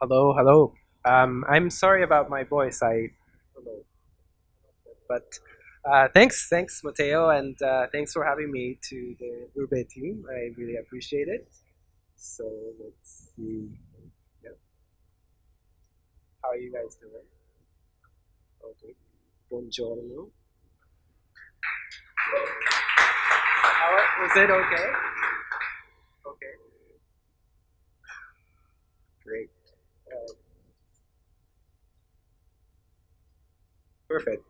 Hello, hello. I'm sorry about my voice. I don't know, but thanks, Matteo, and thanks for having me to the Urbe team. I really appreciate it. So let's see. Yeah. How are you guys doing? Okay. Buongiorno. Is it okay? Okay. Great. Uh, Perfect.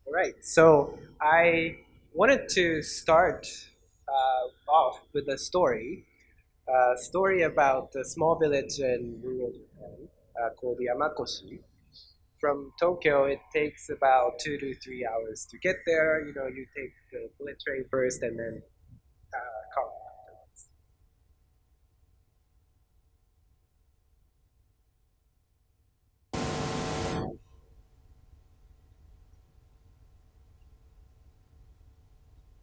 All right. So I wanted to start off with a story. Story about a small village in rural Japan called Yamakoshi. From Tokyo, it takes about 2 to 3 hours to get there. You know, you take the bullet train first and then car afterwards.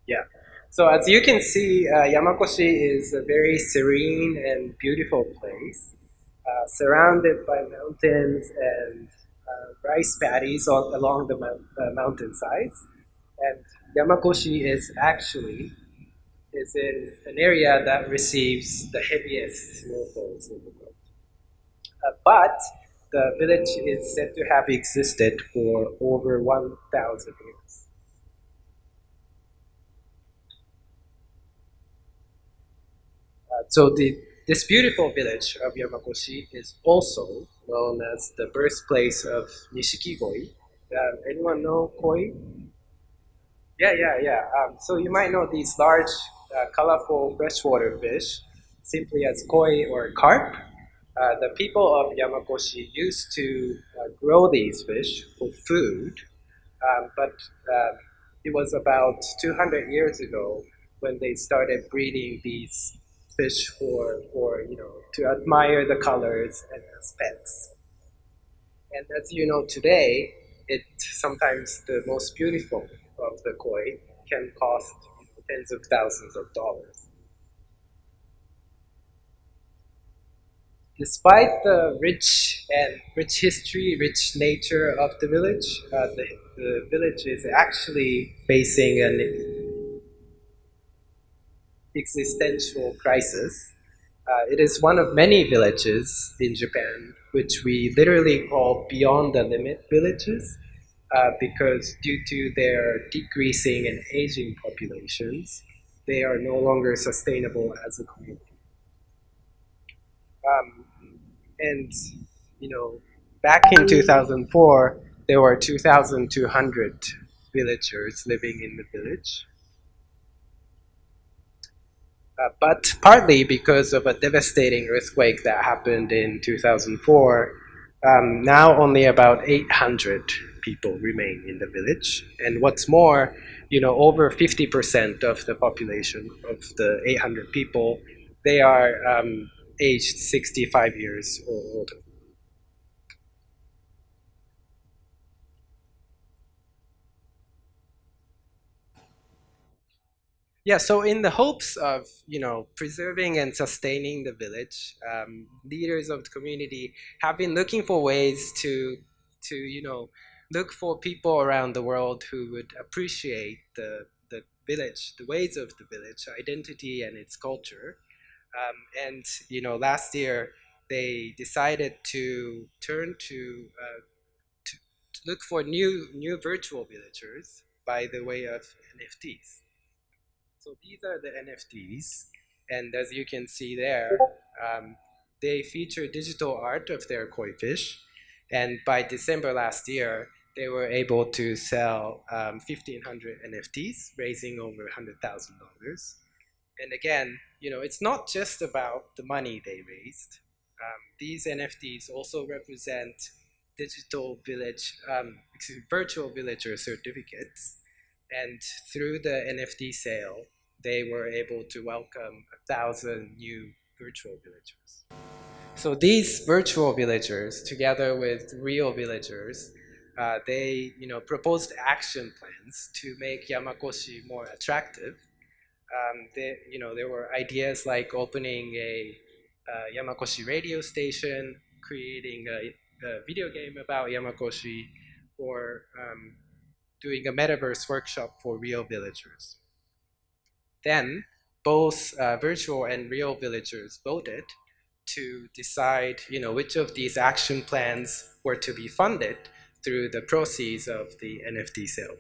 Yeah. So as you can see, Yamakoshi is a very serene and beautiful place, surrounded by mountains and rice paddies all along the mountain sides. And Yamakoshi is in an area that receives the heaviest snowfalls in the world. But the village is said to have existed for over 1,000 years. This beautiful village of Yamakoshi is also known as the birthplace of Nishiki-goi. Anyone know koi? Yeah. So you might know these large, colorful freshwater fish, simply as koi or carp. The people of Yamakoshi used to grow these fish for food, but it was about 200 years ago when they started breeding these fish for to admire the colors and as pets. And as you know today, it sometimes the most beautiful of the koi can cost tens of thousands of dollars. Despite the rich history, rich nature of the village, the village is actually facing an existential crisis. It is one of many villages in Japan which we literally call beyond the limit villages because due to their decreasing and aging populations, they are no longer sustainable as a community. Um, and, you know, back in 2004, there were 2,200 villagers living in the village. But partly because of a devastating earthquake that happened in 2004, now only about 800 people remain in the village. And what's more, over 50% of the population of the 800 people, they are aged 65 years or older. Yeah, so in the hopes of preserving and sustaining the village, leaders of the community have been looking for ways to look for people around the world who would appreciate the village, the ways of the village, identity and its culture. And last year they decided to turn to look for new virtual villagers by the way of NFTs. So these are the NFTs, and as you can see there, they feature digital art of their koi fish, and by December last year, they were able to sell 1,500 NFTs, raising over $100,000. And again, it's not just about the money they raised. These NFTs also represent digital village, virtual villager certificates, and through the NFT sale, they were able to welcome 1,000 new virtual villagers. So these virtual villagers, together with real villagers, they proposed action plans to make Yamakoshi more attractive. There were ideas like opening a Yamakoshi radio station, creating a video game about Yamakoshi, or doing a metaverse workshop for real villagers. Then both virtual and real villagers voted to decide, which of these action plans were to be funded through the proceeds of the NFT sale.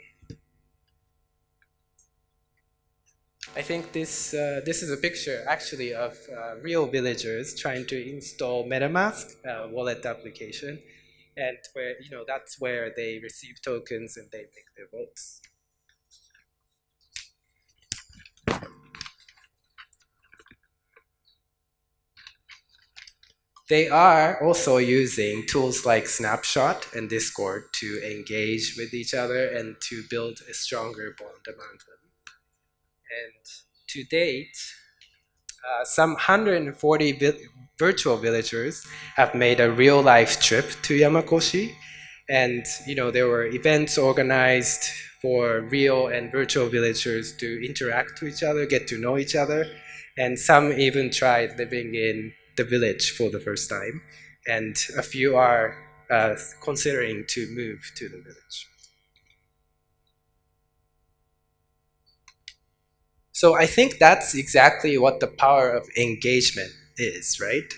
I think this is a picture actually of real villagers trying to install MetaMask wallet application, and where that's where they receive tokens and they make their votes. They are also using tools like Snapshot and Discord to engage with each other and to build a stronger bond among them. And to date, some 140 virtual villagers have made a real-life trip to Yamakoshi, and there were events organized for real and virtual villagers to interact with each other, get to know each other, and some even tried living in the village for the first time, and a few are considering to move to the village. So I think that's exactly what the power of engagement is, right?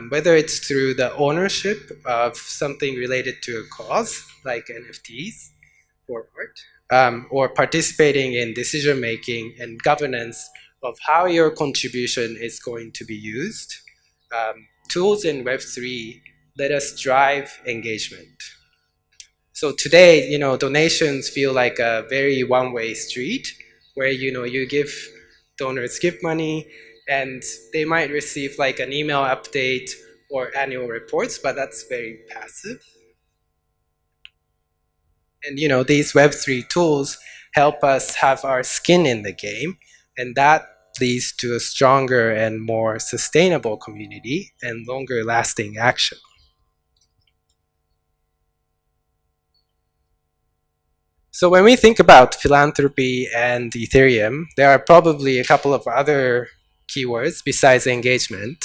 Whether it's through the ownership of something related to a cause, like NFTs or art, or participating in decision making and governance of how your contribution is going to be used. Tools in Web3 let us drive engagement. So today, donations feel like a very one-way street where, you donors give money and they might receive like an email update or annual reports, but that's very passive. And, these Web3 tools help us have our skin in the game, and that leads to a stronger and more sustainable community and longer lasting action. So when we think about philanthropy and Ethereum, there are probably a couple of other keywords besides engagement,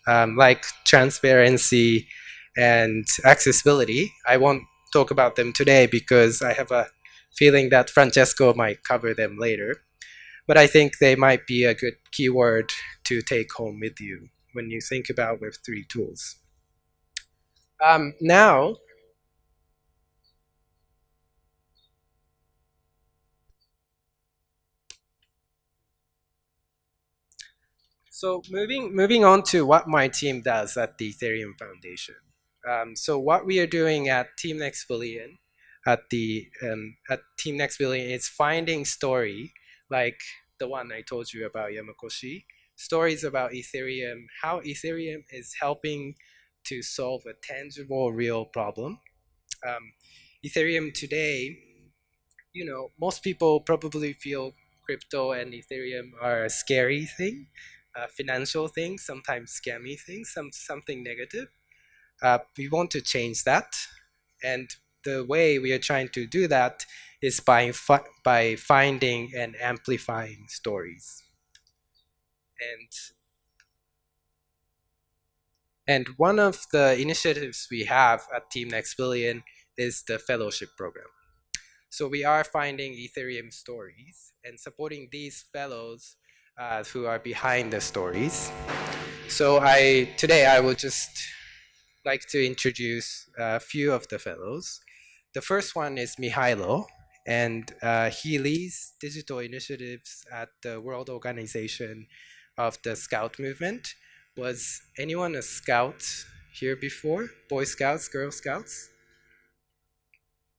like transparency and accessibility. I won't talk about them today because I have a feeling that Francesco might cover them later. But I think they might be a good keyword to take home with you when you think about Web3 tools. Now, so moving on to what my team does at the Ethereum Foundation. So what we are doing at Team Next Billion, at Team Next Billion, is finding story like the one I told you about Yamakoshi, stories about Ethereum, how Ethereum is helping to solve a tangible, real problem. Ethereum today, most people probably feel crypto and Ethereum are a scary thing, financial thing, sometimes scammy thing, something negative. We want to change that, and the way we are trying to do that is by finding and amplifying stories. And one of the initiatives we have at Team Next Billion is the fellowship program. So we are finding Ethereum stories and supporting these fellows who are behind the stories. So today I would just like to introduce a few of the fellows. The first one is Mihailo, and he leads digital initiatives at the World Organization of the Scout Movement. Was anyone a scout here before? Boy Scouts, Girl Scouts?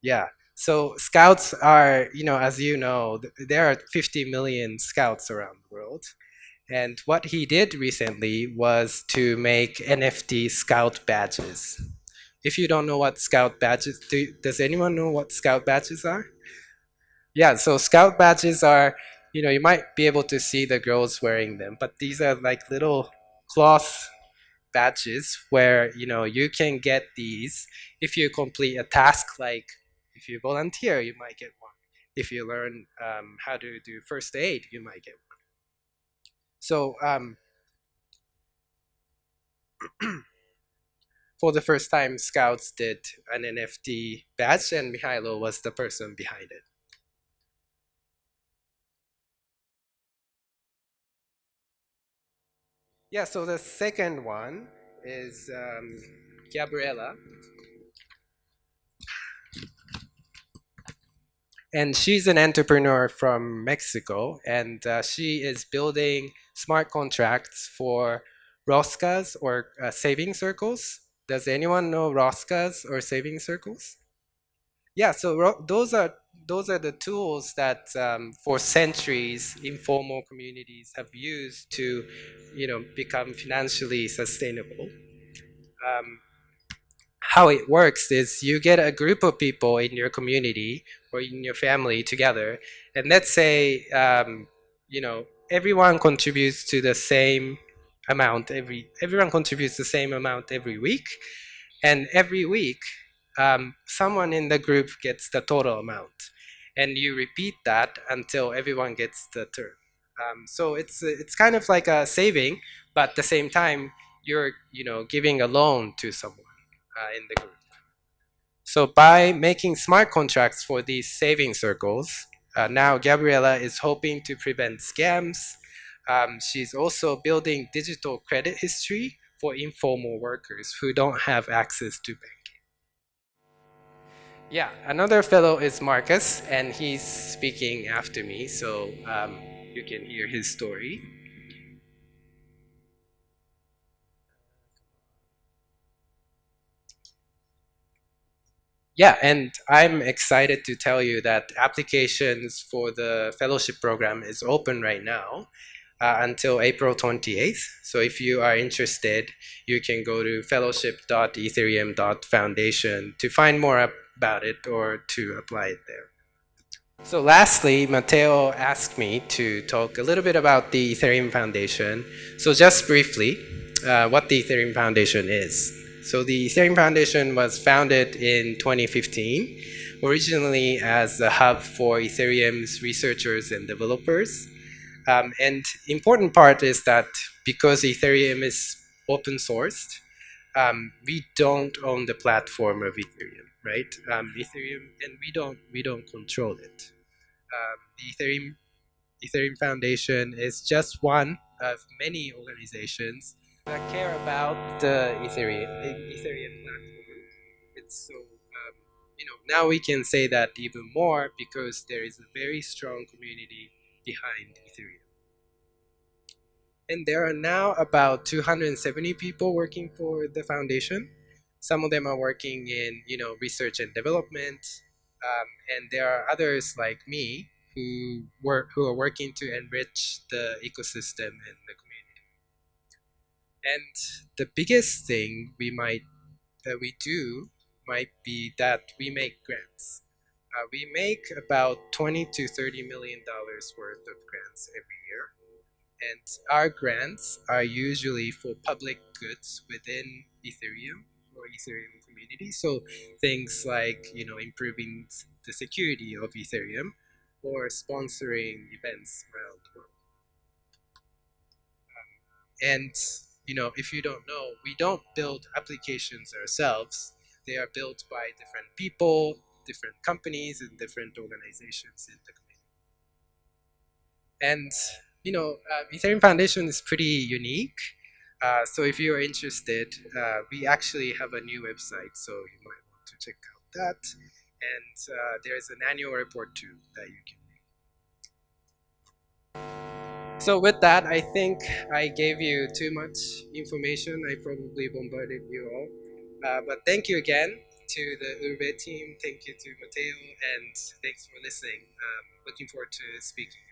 Yeah. So scouts are, as you know, there are 50 million scouts around the world. And what he did recently was to make NFT scout badges. If you don't know what scout badges, does anyone know what scout badges are? Yeah, so scout badges are, you might be able to see the girls wearing them, but these are like little cloth badges where, you can get these if you complete a task, like if you volunteer, you might get one. If you learn how to do first aid, you might get one. So for the first time, Scouts did an NFT badge, and Mihailo was the person behind it. Yeah, so the second one is Gabriela, and she's an entrepreneur from Mexico, and she is building smart contracts for Roscas or saving circles. Does anyone know Roscas or saving circles? Yeah, so those are the tools that for centuries informal communities have used to, become financially sustainable. Um, how it works is you get a group of people in your community or in your family together, and let's say everyone contributes to the same amount everyone contributes the same amount every week, and every week someone in the group gets the total amount, and you repeat that until everyone gets the turn. So it's kind of like a saving, but at the same time you're giving a loan to someone in the group. So by making smart contracts for these saving circles, now Gabriela is hoping to prevent scams. She's also building digital credit history for informal workers who don't have access to banking. Yeah, another fellow is Marcus, and he's speaking after me, so you can hear his story. Yeah, and I'm excited to tell you that applications for the fellowship program is open right now until April 28th. So if you are interested, you can go to fellowship.ethereum.foundation to find more about it or to apply it there. So lastly, Matteo asked me to talk a little bit about the Ethereum Foundation. So just briefly, what the Ethereum Foundation is. So the Ethereum Foundation was founded in 2015, originally as a hub for Ethereum's researchers and developers. And important part is that because Ethereum is open sourced, we don't own the platform of Ethereum, right? Ethereum, and we don't control it. The Ethereum Foundation is just one of many organizations that care about the Ethereum platform. It's so now we can say that even more because there is a very strong community behind Ethereum. And there are now about 270 people working for the foundation. Some of them are working in research and development, and there are others like me who are working to enrich the ecosystem and the community. And the biggest thing we do might be that we make grants. We make about 20 to 30 million dollars worth of grants every year, and our grants are usually for public goods within Ethereum or Ethereum community. So things like improving the security of Ethereum or sponsoring events around the world. And if you don't know, we don't build applications ourselves. They are built by different people, different companies, and different organizations in the community. And Ethereum Foundation is pretty unique. So if you are interested, we actually have a new website, so you might want to check out that. And there's an annual report too that you can read. So with that, I think I gave you too much information. I probably bombarded you all. But thank you again to the Urbe team. Thank you to Matteo, and thanks for listening. Looking forward to speaking.